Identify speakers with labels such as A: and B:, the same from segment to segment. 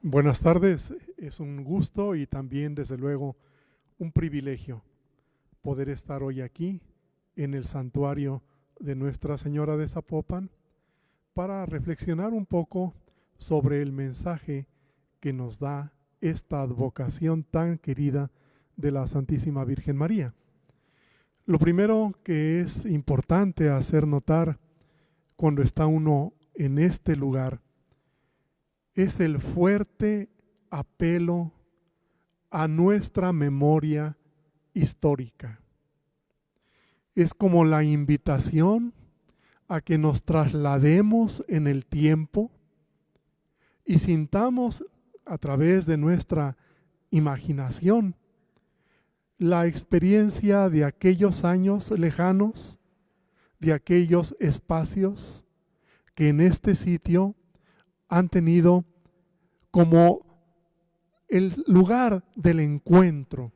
A: Buenas tardes, es un gusto y también desde luego un privilegio poder estar hoy aquí en el santuario de Nuestra Señora de Zapopan para reflexionar un poco sobre el mensaje que nos da esta advocación tan querida de la Santísima Virgen María. Lo primero que es importante hacer notar cuando está uno en este lugar es el fuerte apelo a nuestra memoria histórica. Es como la invitación a que nos traslademos en el tiempo y sintamos a través de nuestra imaginación la experiencia de aquellos años lejanos, de aquellos espacios que en este sitio han tenido como el lugar del encuentro.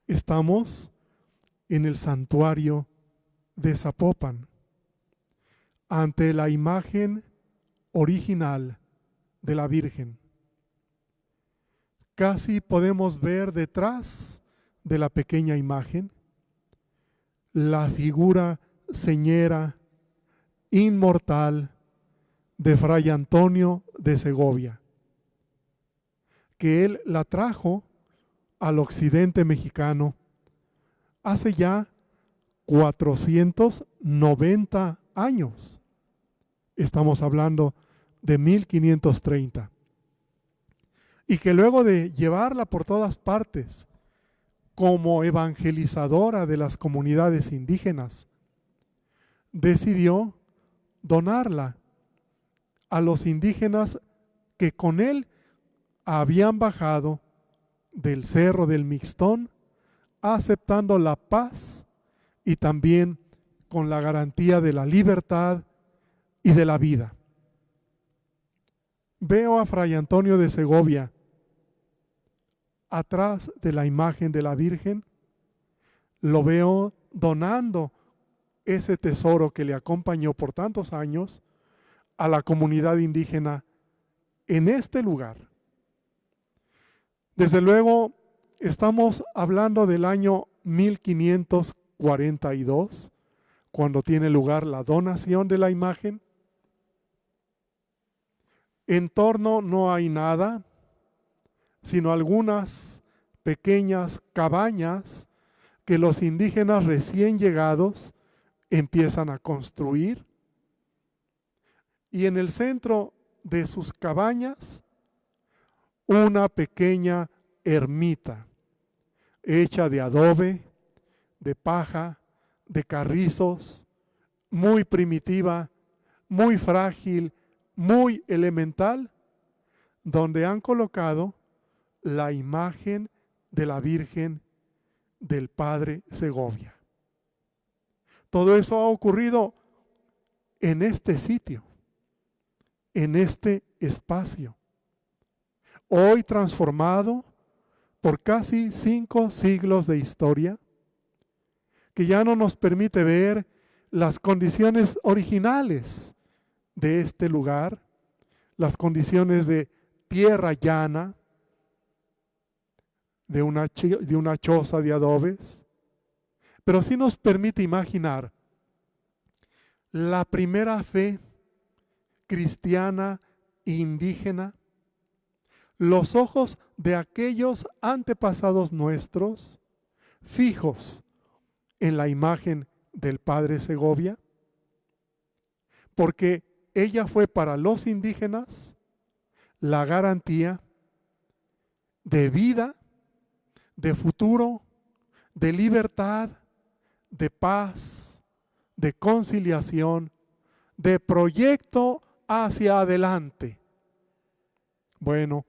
A: Estamos en el santuario de Zapopan, ante la imagen original de la Virgen. Casi podemos ver detrás de la pequeña imagen la figura señera, inmortal, de Fray Antonio de Segovia, que él la trajo al occidente mexicano hace ya 490 años. Estamos hablando de 1530. Y que luego de llevarla por todas partes como evangelizadora de las comunidades indígenas, decidió donarla a los indígenas que con él habían bajado del Cerro del Mixtón, aceptando la paz y también con la garantía de la libertad y de la vida. Veo a Fray Antonio de Segovia atrás de la imagen de la Virgen, lo veo donando ese tesoro que le acompañó por tantos años a la comunidad indígena en este lugar. Desde luego, estamos hablando del año 1542, cuando tiene lugar la donación de la imagen. En torno no hay nada, sino algunas pequeñas cabañas que los indígenas recién llegados empiezan a construir. Y en el centro de sus cabañas, una pequeña ermita hecha de adobe, de paja, de carrizos, muy primitiva, muy frágil, muy elemental, donde han colocado la imagen de la Virgen del Padre Segovia. Todo eso ha ocurrido en este sitio, en este espacio, hoy transformado por casi 5 siglos de historia, que ya no nos permite ver las condiciones originales de este lugar, las condiciones de tierra llana, de una choza de adobes, pero sí nos permite imaginar la primera fe cristiana indígena, los ojos de aquellos antepasados nuestros fijos en la imagen del Padre Segovia, porque ella fue para los indígenas la garantía de vida, de futuro, de libertad, de paz, de conciliación, de proyecto hacia adelante. Bueno,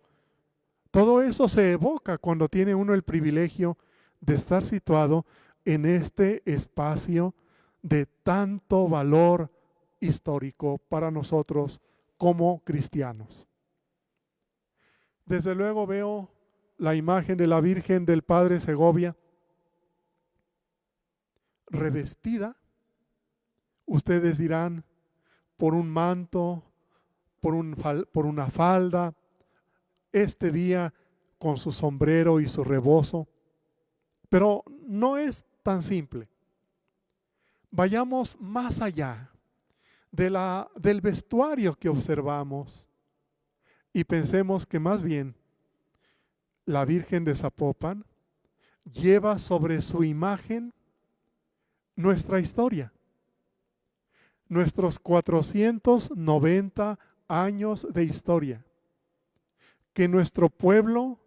A: todo eso se evoca cuando tiene uno el privilegio de estar situado en este espacio de tanto valor histórico para nosotros como cristianos. Desde luego veo la imagen de la Virgen del Padre Segovia revestida, ustedes dirán, por un manto, por una falda este día con su sombrero y su rebozo. Pero no es tan simple. Vayamos más allá del vestuario que observamos y pensemos que más bien la Virgen de Zapopan lleva sobre su imagen nuestra historia, nuestros 490 años de historia, que nuestro pueblo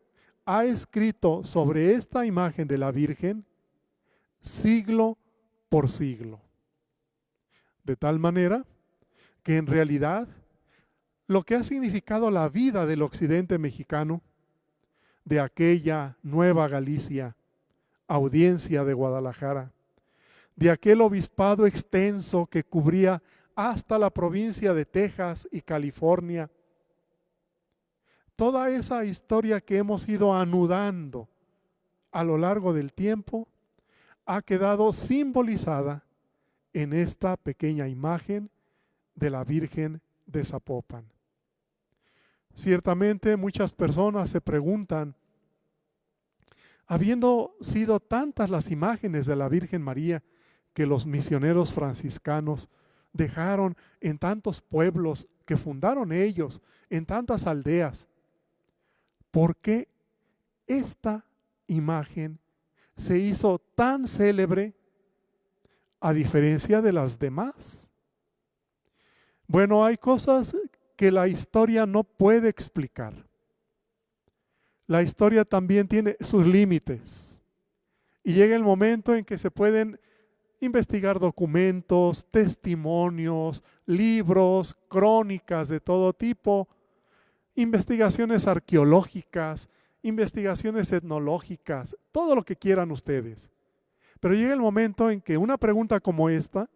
A: ha escrito sobre esta imagen de la Virgen siglo por siglo. De tal manera que en realidad lo que ha significado la vida del occidente mexicano, de aquella Nueva Galicia, Audiencia de Guadalajara, de aquel obispado extenso que cubría hasta la provincia de Texas y California, toda esa historia que hemos ido anudando a lo largo del tiempo ha quedado simbolizada en esta pequeña imagen de la Virgen de Zapopan. Ciertamente muchas personas se preguntan, habiendo sido tantas las imágenes de la Virgen María que los misioneros franciscanos dejaron en tantos pueblos que fundaron ellos, en tantas aldeas, ¿por qué esta imagen se hizo tan célebre a diferencia de las demás? Bueno, hay cosas que la historia no puede explicar. La historia también tiene sus límites. Y llega el momento en que se pueden investigar documentos, testimonios, libros, crónicas de todo tipo, investigaciones arqueológicas, investigaciones etnológicas, todo lo que quieran ustedes. Pero llega el momento en que una pregunta como esta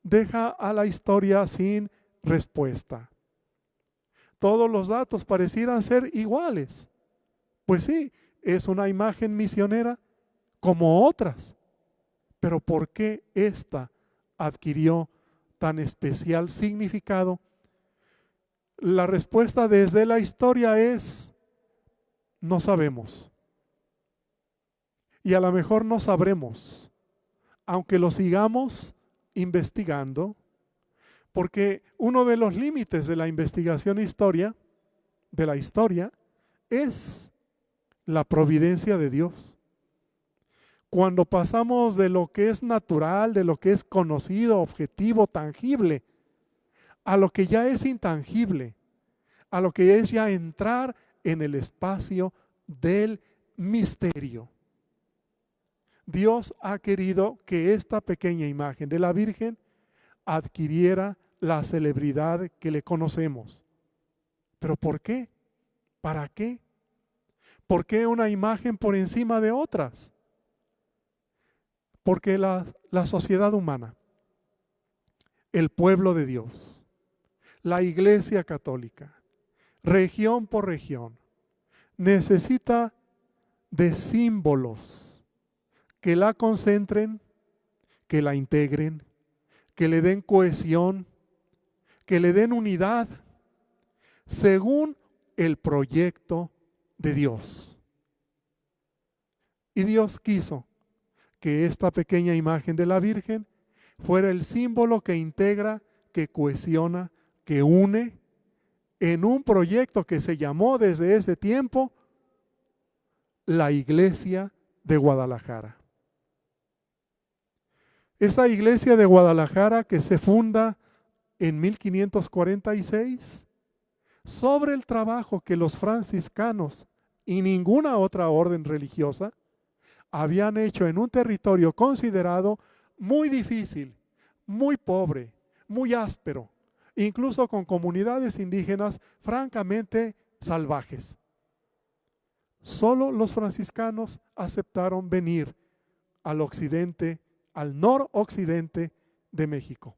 A: deja a la historia sin respuesta. Todos los datos parecieran ser iguales. Pues sí, es una imagen misionera como otras. Pero ¿por qué esta adquirió tan especial significado? La respuesta desde la historia es: no sabemos. Y a lo mejor no sabremos, aunque lo sigamos investigando, porque uno de los límites de la investigación de la historia, es la providencia de Dios. Cuando pasamos de lo que es natural, de lo que es conocido, objetivo, tangible, a lo que ya es intangible, a lo que es ya entrar en el espacio del misterio. Dios ha querido que esta pequeña imagen de la Virgen adquiriera la celebridad que le conocemos. ¿Pero por qué? ¿Para qué? ¿Por qué una imagen por encima de otras? Porque la sociedad humana, el pueblo de Dios, la Iglesia Católica, región por región, necesita de símbolos que la concentren, que la integren, que le den cohesión, que le den unidad, según el proyecto de Dios. Y Dios quiso que esta pequeña imagen de la Virgen fuera el símbolo que integra, que cohesiona, que une en un proyecto que se llamó desde ese tiempo la Iglesia de Guadalajara. Esta Iglesia de Guadalajara, que se funda en 1546 sobre el trabajo que los franciscanos y ninguna otra orden religiosa habían hecho en un territorio considerado muy difícil, muy pobre, muy áspero, incluso con comunidades indígenas francamente salvajes. Solo los franciscanos aceptaron venir al occidente, al noroccidente de México.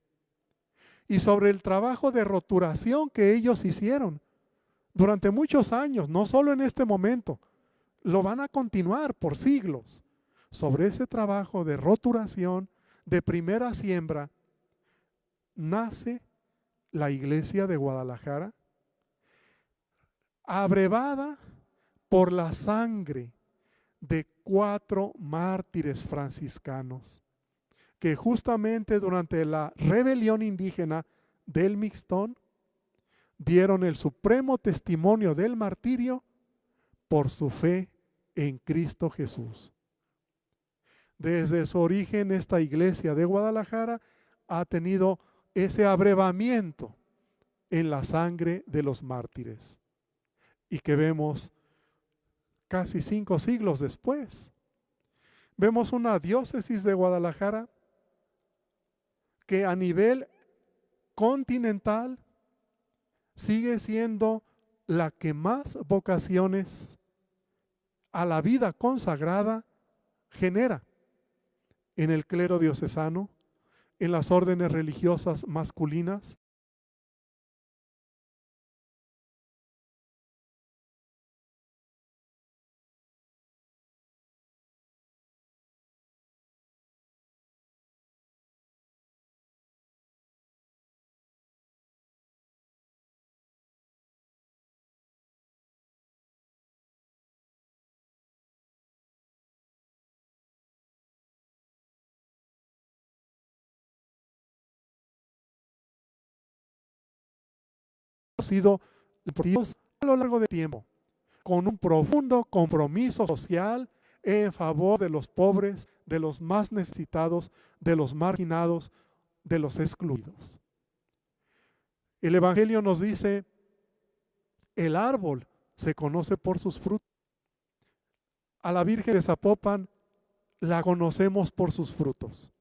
A: Y sobre el trabajo de roturación que ellos hicieron durante muchos años, no solo en este momento, lo van a continuar por siglos. Sobre ese trabajo de roturación, de primera siembra, nace la Iglesia de Guadalajara, abrevada por la sangre de 4 mártires franciscanos, que justamente durante la rebelión indígena del Mixtón dieron el supremo testimonio del martirio por su fe en Cristo Jesús. Desde su origen, esta iglesia de Guadalajara ha tenido ese abrevamiento en la sangre de los mártires, y que vemos casi 5 siglos después. Vemos una diócesis de Guadalajara que a nivel continental sigue siendo la que más vocaciones a la vida consagrada genera en el clero diocesano, en las órdenes religiosas masculinas. Sido a lo largo del tiempo, con un profundo compromiso social en favor de los pobres, de los más necesitados, de los marginados, de los excluidos. El Evangelio nos dice, el árbol se conoce por sus frutos. A la Virgen de Zapopan la conocemos por sus frutos.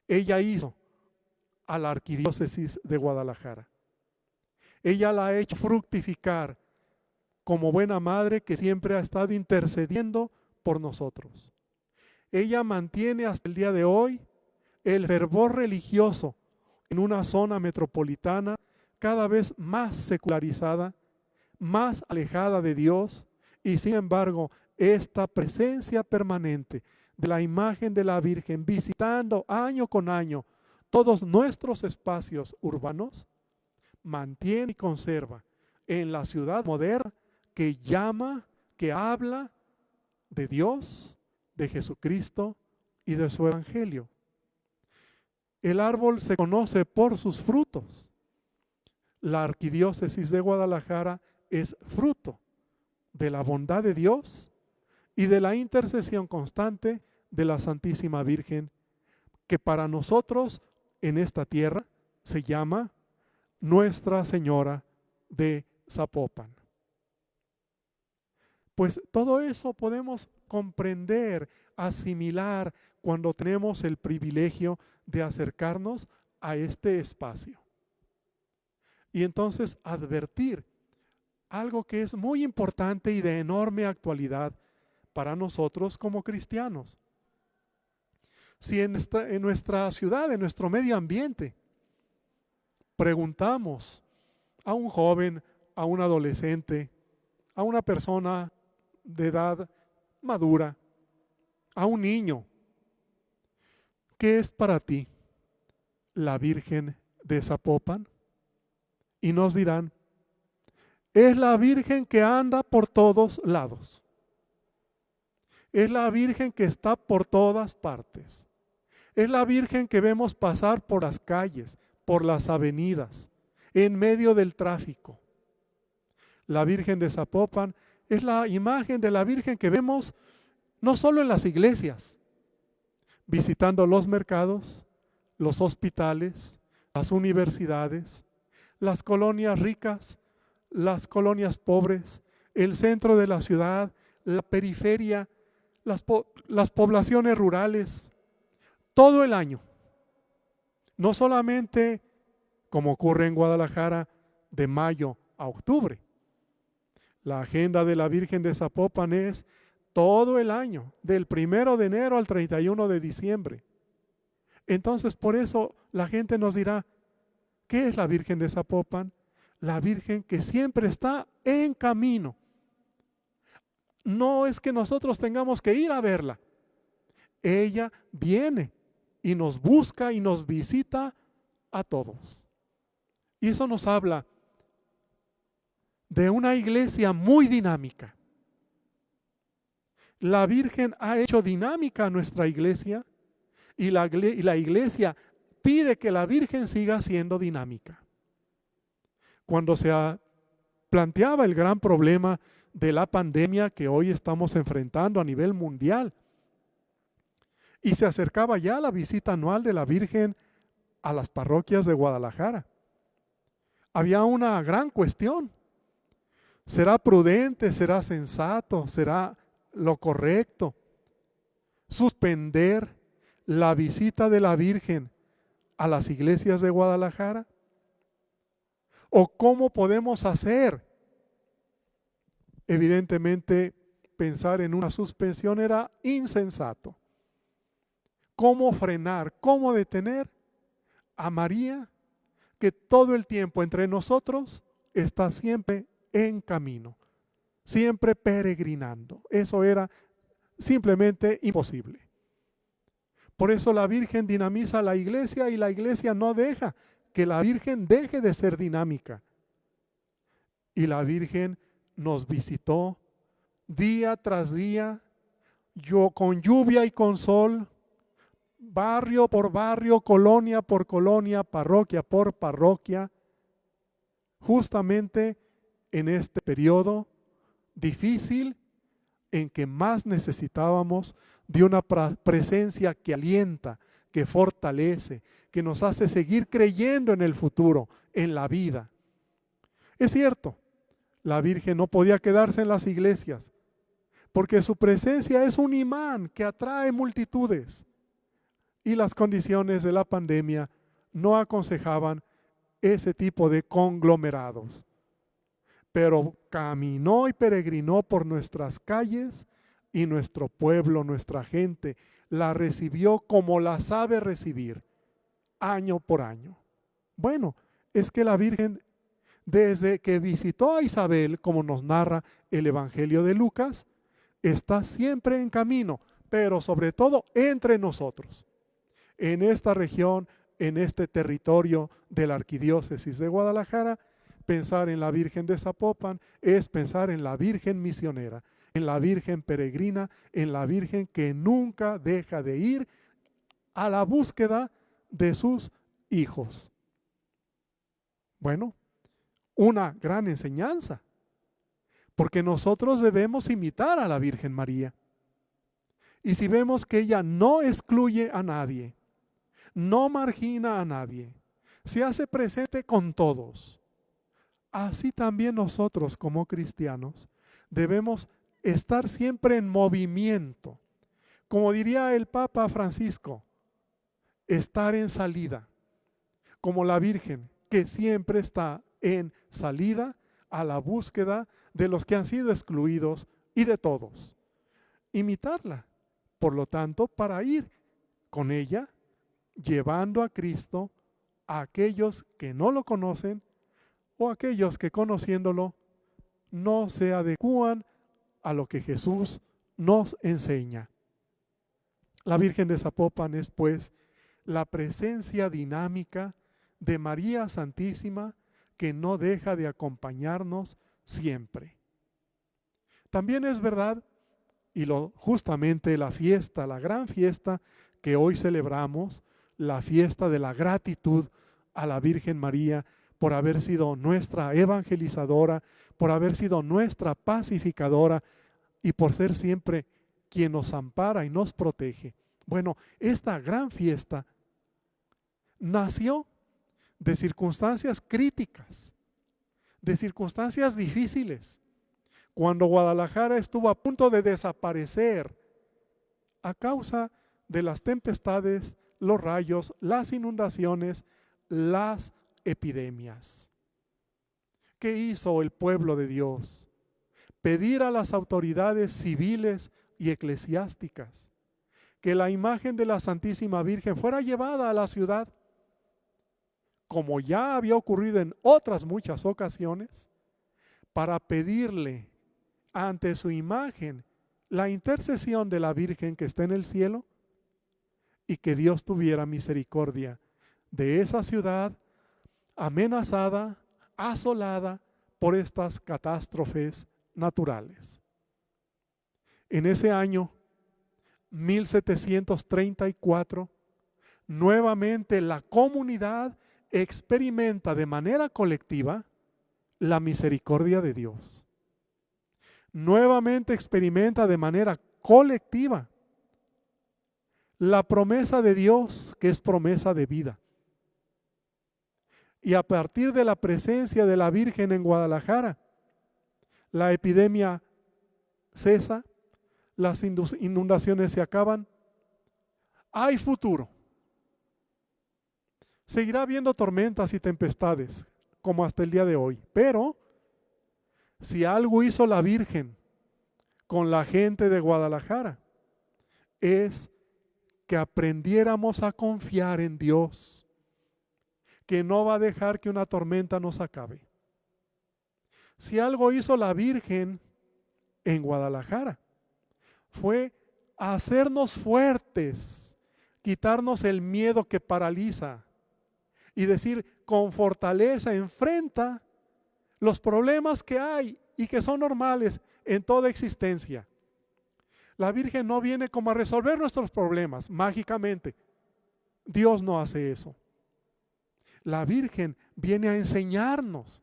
A: Ella hizo a la arquidiócesis de Guadalajara. Ella la ha hecho fructificar como buena madre que siempre ha estado intercediendo por nosotros. Ella mantiene hasta el día de hoy el fervor religioso en una zona metropolitana cada vez más secularizada, más alejada de Dios, y sin embargo esta presencia permanente de la imagen de la Virgen visitando año con año todos nuestros espacios urbanos, mantiene y conserva en la ciudad moderna que llama, que habla de Dios, de Jesucristo y de su Evangelio. El árbol se conoce por sus frutos. La arquidiócesis de Guadalajara es fruto de la bondad de Dios y de la intercesión constante de la Santísima Virgen, que para nosotros en esta tierra se llama Nuestra Señora de Zapopan. Pues todo eso podemos comprender, asimilar cuando tenemos el privilegio de acercarnos a este espacio. Y entonces advertir algo que es muy importante y de enorme actualidad para nosotros como cristianos. Si en nuestra ciudad, en nuestro medio ambiente, preguntamos a un joven, a un adolescente, a una persona de edad madura, a un niño, ¿qué es para ti la Virgen de Zapopan? Y nos dirán, es la Virgen que anda por todos lados. Es la Virgen que está por todas partes. Es la Virgen que vemos pasar por las calles, por las avenidas, en medio del tráfico. La Virgen de Zapopan es la imagen de la Virgen que vemos no solo en las iglesias, visitando los mercados, los hospitales, las universidades, las colonias ricas, las colonias pobres, el centro de la ciudad, la periferia, las poblaciones rurales, todo el año. No solamente, como ocurre en Guadalajara, de mayo a octubre. La agenda de la Virgen de Zapopan es todo el año, del 1 de enero al 31 de diciembre. Entonces, por eso la gente nos dirá, ¿qué es la Virgen de Zapopan? La Virgen que siempre está en camino. No es que nosotros tengamos que ir a verla. Ella viene y nos busca y nos visita a todos. Y eso nos habla de una iglesia muy dinámica. La Virgen ha hecho dinámica a nuestra iglesia y la iglesia pide que la Virgen siga siendo dinámica. Cuando se planteaba el gran problema de la pandemia que hoy estamos enfrentando a nivel mundial y se acercaba ya la visita anual de la Virgen a las parroquias de Guadalajara, había una gran cuestión. ¿Será prudente, será sensato, será lo correcto suspender la visita de la Virgen a las iglesias de Guadalajara? ¿O cómo podemos hacer? Evidentemente, pensar en una suspensión era insensato. ¿Cómo frenar, cómo detener a María, que todo el tiempo entre nosotros está siempre en camino, siempre peregrinando? Eso era simplemente imposible. Por eso la Virgen dinamiza la iglesia y la iglesia no deja que la Virgen deje de ser dinámica. Y la Virgen nos visitó día tras día, con lluvia y con sol, barrio por barrio, colonia por colonia, parroquia por parroquia, justamente en este periodo difícil en que más necesitábamos de una presencia que alienta, que fortalece, que nos hace seguir creyendo en el futuro, en la vida. Es cierto, la Virgen no podía quedarse en las iglesias, porque su presencia es un imán que atrae multitudes. Y las condiciones de la pandemia no aconsejaban ese tipo de conglomerados. Pero caminó y peregrinó por nuestras calles y nuestro pueblo, nuestra gente, la recibió como la sabe recibir, año por año. Bueno, es que la Virgen, desde que visitó a Isabel, como nos narra el Evangelio de Lucas, está siempre en camino, pero sobre todo entre nosotros. En esta región, en este territorio de la Arquidiócesis de Guadalajara, pensar en la Virgen de Zapopan es pensar en la Virgen misionera, en la Virgen peregrina, en la Virgen que nunca deja de ir a la búsqueda de sus hijos. Bueno, una gran enseñanza, porque nosotros debemos imitar a la Virgen María. Y si vemos que ella no excluye a nadie, no margina a nadie, se hace presente con todos, así también nosotros como cristianos debemos estar siempre en movimiento. Como diría el Papa Francisco, estar en salida, como la Virgen que siempre está en salida a la búsqueda de los que han sido excluidos y de todos. Imitarla, por lo tanto, para ir con ella, llevando a Cristo a aquellos que no lo conocen o aquellos que conociéndolo no se adecúan a lo que Jesús nos enseña. La Virgen de Zapopan es pues la presencia dinámica de María Santísima que no deja de acompañarnos siempre. También es verdad, y justamente la fiesta, la gran fiesta que hoy celebramos, la fiesta de la gratitud a la Virgen María por haber sido nuestra evangelizadora, por haber sido nuestra pacificadora y por ser siempre quien nos ampara y nos protege. Bueno, esta gran fiesta nació de circunstancias críticas, de circunstancias difíciles, cuando Guadalajara estuvo a punto de desaparecer a causa de las tempestades, los rayos, las inundaciones, las epidemias. ¿Qué hizo el pueblo de Dios? Pedir a las autoridades civiles y eclesiásticas que la imagen de la Santísima Virgen fuera llevada a la ciudad, como ya había ocurrido en otras muchas ocasiones, para pedirle ante su imagen la intercesión de la Virgen que está en el cielo y que Dios tuviera misericordia de esa ciudad amenazada, asolada por estas catástrofes naturales. En ese año 1734, nuevamente la comunidad experimenta de manera colectiva la misericordia de Dios. Nuevamente experimenta de manera colectiva la promesa de Dios, que es promesa de vida. Y a partir de la presencia de la Virgen en Guadalajara, la epidemia cesa, las inundaciones se acaban, hay futuro. Seguirá habiendo tormentas y tempestades, como hasta el día de hoy, pero si algo hizo la Virgen con la gente de Guadalajara, es que aprendiéramos a confiar en Dios, que no va a dejar que una tormenta nos acabe. Si algo hizo la Virgen en Guadalajara, fue hacernos fuertes, quitarnos el miedo que paraliza y decir, con fortaleza enfrenta los problemas que hay y que son normales en toda existencia. La Virgen no viene como a resolver nuestros problemas mágicamente. Dios no hace eso. La Virgen viene a enseñarnos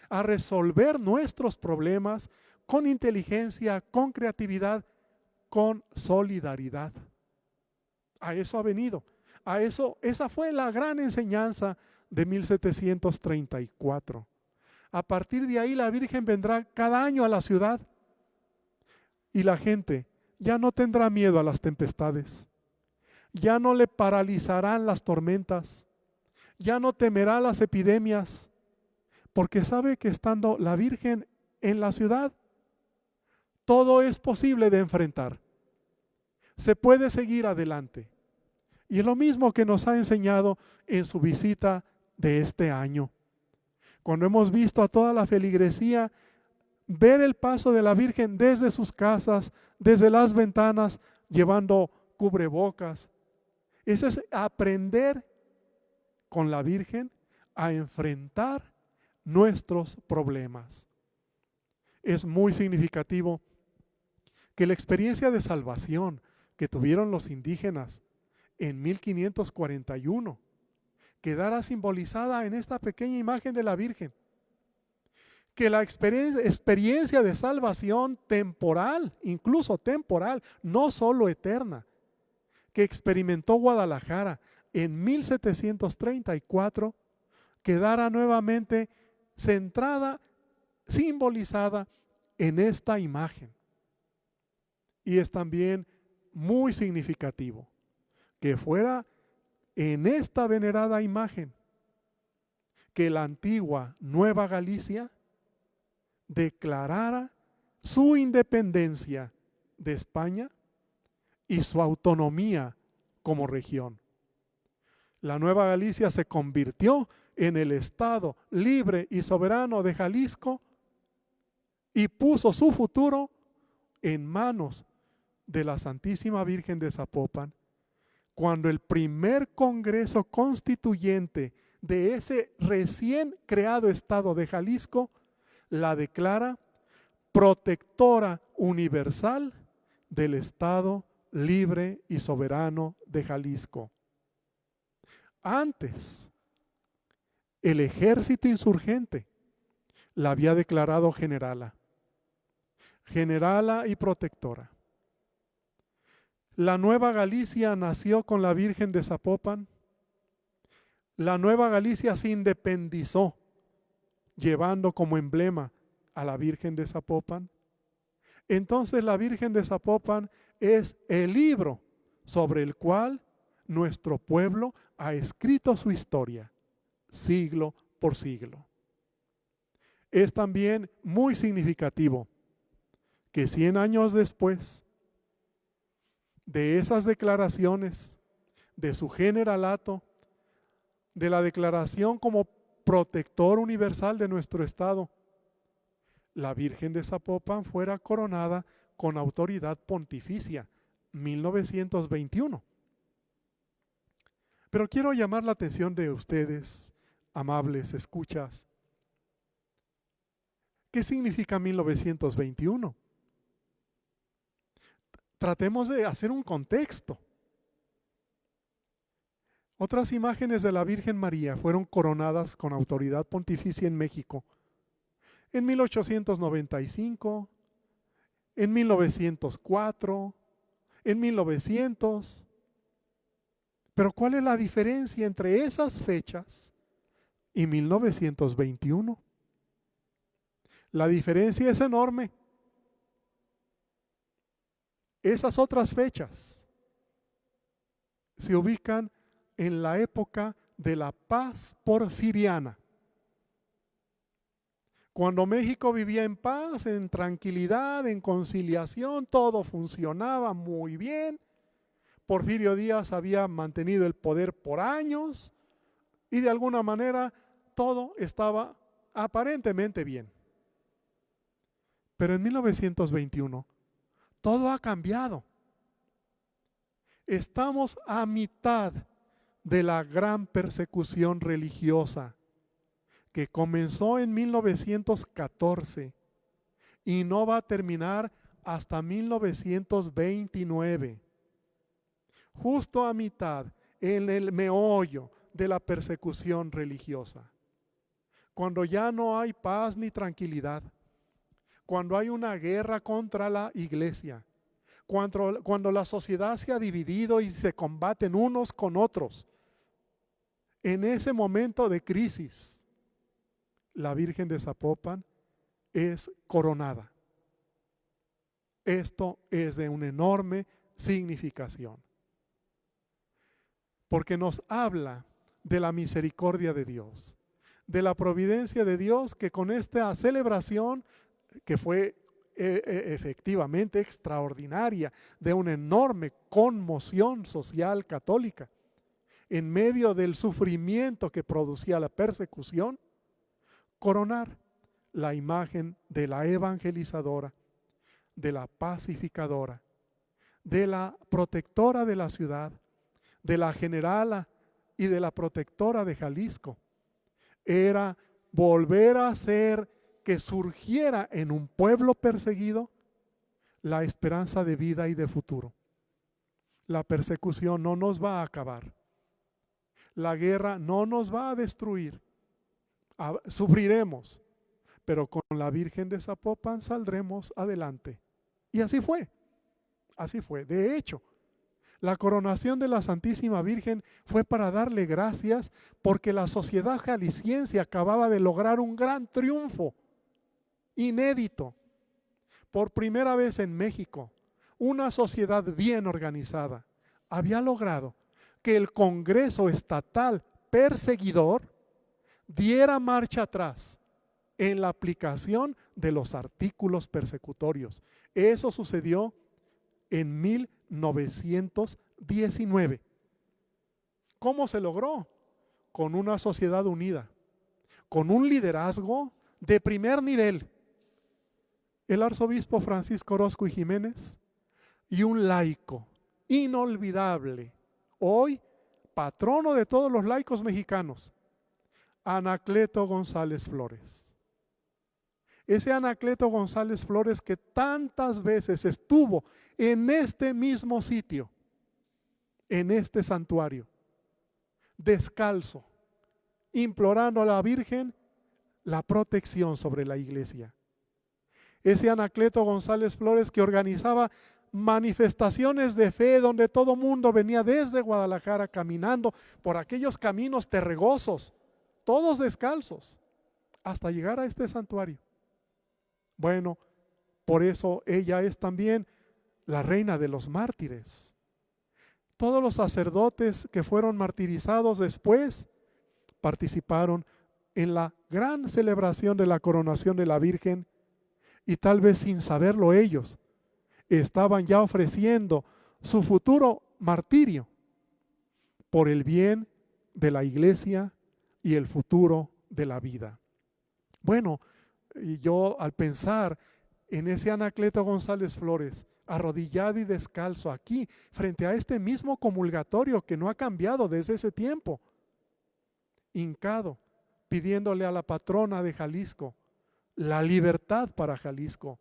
A: a resolver nuestros problemas con inteligencia, con creatividad, con solidaridad. A eso ha venido. A eso, esa fue la gran enseñanza de 1734. A partir de ahí la Virgen vendrá cada año a la ciudad y la gente ya no tendrá miedo a las tempestades, ya no le paralizarán las tormentas, ya no temerá las epidemias, porque sabe que estando la Virgen en la ciudad, todo es posible de enfrentar. Se puede seguir adelante. Y es lo mismo que nos ha enseñado en su visita de este año. Cuando hemos visto a toda la feligresía ver el paso de la Virgen desde sus casas, desde las ventanas, llevando cubrebocas. Eso es aprender con la Virgen a enfrentar nuestros problemas. Es muy significativo que la experiencia de salvación que tuvieron los indígenas en 1541 quedara simbolizada en esta pequeña imagen de la Virgen. Que la experiencia de salvación temporal, incluso temporal, no solo eterna, que experimentó Guadalajara en 1734, quedara nuevamente centrada, simbolizada en esta imagen. Y es también muy significativo que fuera en esta venerada imagen que la antigua Nueva Galicia declarara su independencia de España y su autonomía como región. La Nueva Galicia se convirtió en el Estado libre y soberano de Jalisco y puso su futuro en manos de la Santísima Virgen de Zapopan, cuando el primer Congreso Constituyente de ese recién creado Estado de Jalisco la declara protectora universal del Estado libre y soberano de Jalisco. Antes, el ejército insurgente la había declarado generala y protectora. La Nueva Galicia nació con la Virgen de Zapopan. La Nueva Galicia se independizó llevando como emblema a la Virgen de Zapopan. Entonces la Virgen de Zapopan es el libro sobre el cual nuestro pueblo ha escrito su historia, siglo por siglo. Es también muy significativo que 100 años después de esas declaraciones, de su generalato, de la declaración como protector universal de nuestro Estado, la Virgen de Zapopan fuera coronada con autoridad pontificia, 1921. Pero quiero llamar la atención de ustedes, amables escuchas, ¿Qué significa 1921? Tratemos de hacer un contexto. Otras imágenes de la Virgen María fueron coronadas con autoridad pontificia en México en 1895, en 1904, en 1900. Pero ¿cuál es la diferencia entre esas fechas y 1921? La diferencia es enorme. Esas otras fechas se ubican en la época de la paz porfiriana, cuando México vivía en paz, en tranquilidad, en conciliación, todo funcionaba muy bien. Porfirio Díaz había mantenido el poder por años y de alguna manera todo estaba aparentemente bien. Pero en 1921 todo ha cambiado. Estamos a mitad de la gran persecución religiosa que comenzó en 1914 y no va a terminar hasta 1929. Justo a mitad, en el meollo de la persecución religiosa. Cuando ya no hay paz ni tranquilidad. Cuando hay una guerra contra la iglesia. Cuando la sociedad se ha dividido y se combaten unos con otros. En ese momento de crisis, la Virgen de Zapopan es coronada. Esto es de una enorme significación. Porque nos habla de la misericordia de Dios, de la providencia de Dios que con esta celebración, que fue efectivamente extraordinaria, de una enorme conmoción social católica, en medio del sufrimiento que producía la persecución, coronar la imagen de la evangelizadora, de la pacificadora, de la protectora de la ciudad, de la generala y de la protectora de Jalisco. Era volver a hacer que surgiera en un pueblo perseguido la esperanza de vida y de futuro. La persecución no nos va a acabar. La guerra no nos va a destruir. Sufriremos, pero con la Virgen de Zapopan saldremos adelante. Y así fue. Así fue. De hecho, la coronación de la Santísima Virgen fue para darle gracias porque la sociedad jalisciense acababa de lograr un gran triunfo inédito. Por primera vez en México, una sociedad bien organizada había logrado que el Congreso Estatal perseguidor diera marcha atrás en la aplicación de los artículos persecutorios. Eso sucedió en 1919. ¿Cómo se logró? Con una sociedad unida, con un liderazgo de primer nivel. El arzobispo Francisco Orozco y Jiménez y un laico inolvidable, hoy patrono de todos los laicos mexicanos, Anacleto González Flores. Ese Anacleto González Flores que tantas veces estuvo en este mismo sitio, en este santuario, descalzo, implorando a la Virgen la protección sobre la iglesia. Ese Anacleto González Flores que organizaba manifestaciones de fe donde todo mundo venía desde Guadalajara caminando por aquellos caminos terregosos, todos descalzos, hasta llegar a este santuario. Bueno, por eso ella es también la reina de los mártires. Todos los sacerdotes que fueron martirizados después participaron en la gran celebración de la coronación de la Virgen y tal vez sin saberlo ellos, estaban ya ofreciendo su futuro martirio por el bien de la iglesia y el futuro de la vida. Bueno, y yo al pensar en ese Anacleto González Flores, arrodillado y descalzo aquí, frente a este mismo comulgatorio que no ha cambiado desde ese tiempo, hincado, pidiéndole a la patrona de Jalisco la libertad para Jalisco.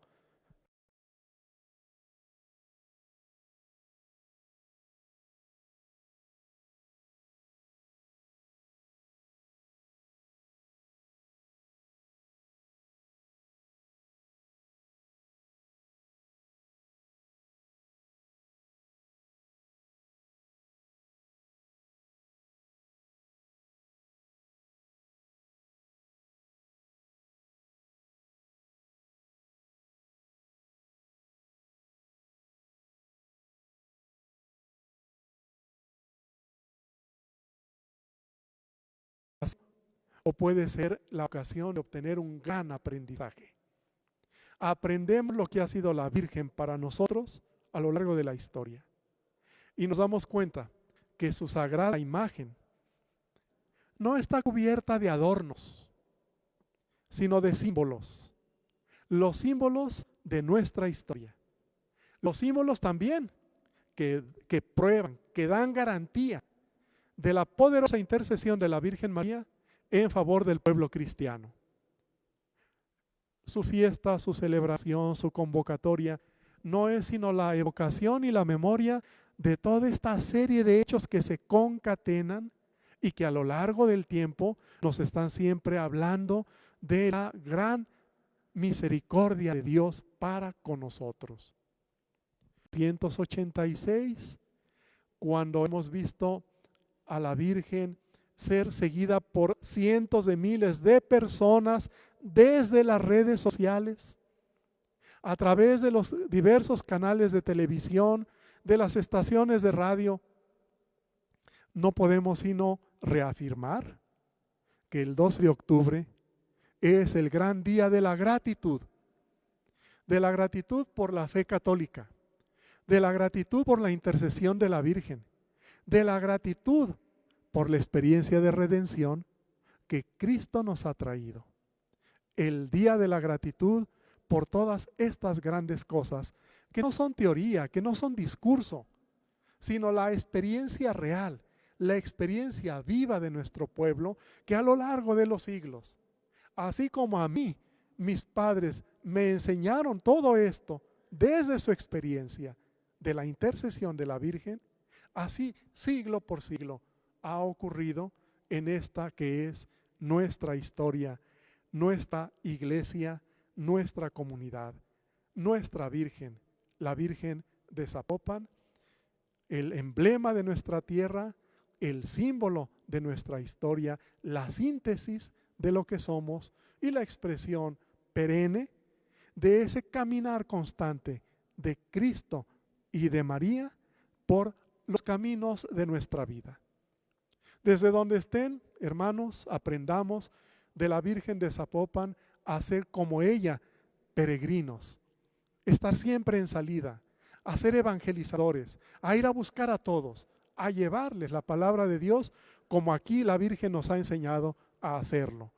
A: O puede ser la ocasión de obtener un gran aprendizaje. Aprendemos lo que ha sido la Virgen para nosotros a lo largo de la historia. Y nos damos cuenta que su sagrada imagen no está cubierta de adornos, sino de símbolos. Los símbolos de nuestra historia. Los símbolos también que prueban, que dan garantía de la poderosa intercesión de la Virgen María en favor del pueblo cristiano. Su fiesta, su celebración, su convocatoria no es sino la evocación y la memoria de toda esta serie de hechos que se concatenan y que a lo largo del tiempo nos están siempre hablando de la gran misericordia de Dios para con nosotros. 186, cuando hemos visto a la Virgen ser seguida por cientos de miles de personas desde las redes sociales, a través de los diversos canales de televisión, de las estaciones de radio, no podemos sino reafirmar que el 2 de octubre es el gran día de la gratitud por la fe católica, de la gratitud por la intercesión de la Virgen, de la gratitud por la experiencia de redención que Cristo nos ha traído. El día de la gratitud por todas estas grandes cosas que no son teoría, que no son discurso, sino la experiencia real, la experiencia viva de nuestro pueblo que a lo largo de los siglos, así como a mí, mis padres me enseñaron todo esto desde su experiencia de la intercesión de la Virgen, así siglo por siglo ha ocurrido en esta que es nuestra historia, nuestra iglesia, nuestra comunidad, nuestra Virgen, la Virgen de Zapopan, el emblema de nuestra tierra, el símbolo de nuestra historia, la síntesis de lo que somos y la expresión perenne de ese caminar constante de Cristo y de María por los caminos de nuestra vida. Desde donde estén, hermanos, aprendamos de la Virgen de Zapopan a ser como ella, peregrinos, estar siempre en salida, a ser evangelizadores, a ir a buscar a todos, a llevarles la palabra de Dios como aquí la Virgen nos ha enseñado a hacerlo.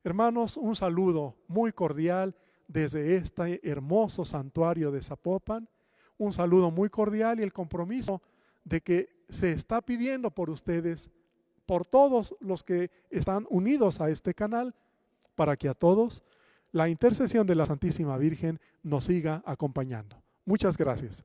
A: Hermanos, un saludo muy cordial desde este hermoso santuario de Zapopan, un saludo muy cordial y el compromiso de que se está pidiendo por ustedes, por todos los que están unidos a este canal, para que a todos la intercesión de la Santísima Virgen nos siga acompañando. Muchas gracias.